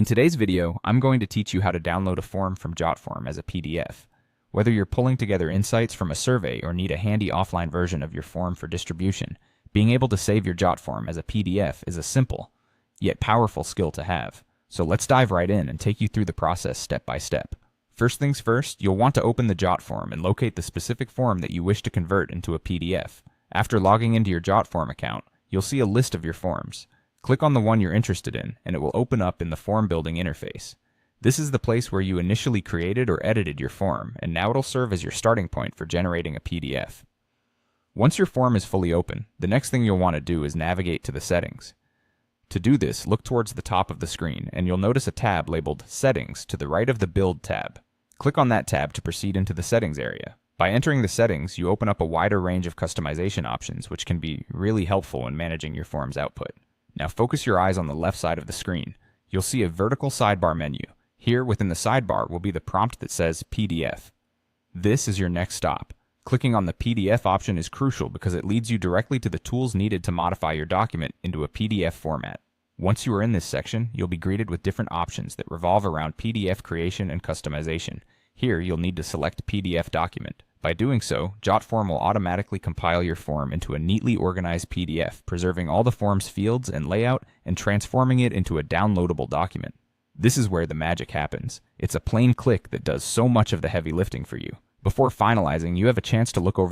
In today's video, I'm going to teach you how to download a form from Jotform as a PDF. Whether you're pulling together insights from a survey or need a handy offline version of your form for distribution, being able to save your Jotform as a PDF is a simple, yet powerful skill to have. So let's dive right in and take you through the process step by step. First things first, you'll want to open the Jotform and locate the specific form that you wish to convert into a PDF. After logging into your Jotform account, you'll see a list of your forms. Click on the one you're interested in, and it will open up in the form building interface. This is the place where you initially created or edited your form, and now it'll serve as your starting point for generating a PDF. Once your form is fully open, the next thing you'll want to do is navigate to the settings. To do this, look towards the top of the screen, and you'll notice a tab labeled Settings to the right of the Build tab. Click on that tab to proceed into the Settings area. By entering the settings, you open up a wider range of customization options, which can be really helpful in managing your form's output. Now focus your eyes on the left side of the screen. You'll see a vertical sidebar menu. Here, within the sidebar, will be the prompt that says PDF. This is your next stop. Clicking on the PDF option is crucial because it leads you directly to the tools needed to modify your document into a PDF format. Once you are in this section, you'll be greeted with different options that revolve around PDF creation and customization. Here, you'll need to select PDF document. By doing so, Jotform will automatically compile your form into a neatly organized PDF, preserving all the form's fields and layout and transforming it into a downloadable document. This is where the magic happens. It's a plain click that does so much of the heavy lifting for you. Before finalizing, you have a chance to look over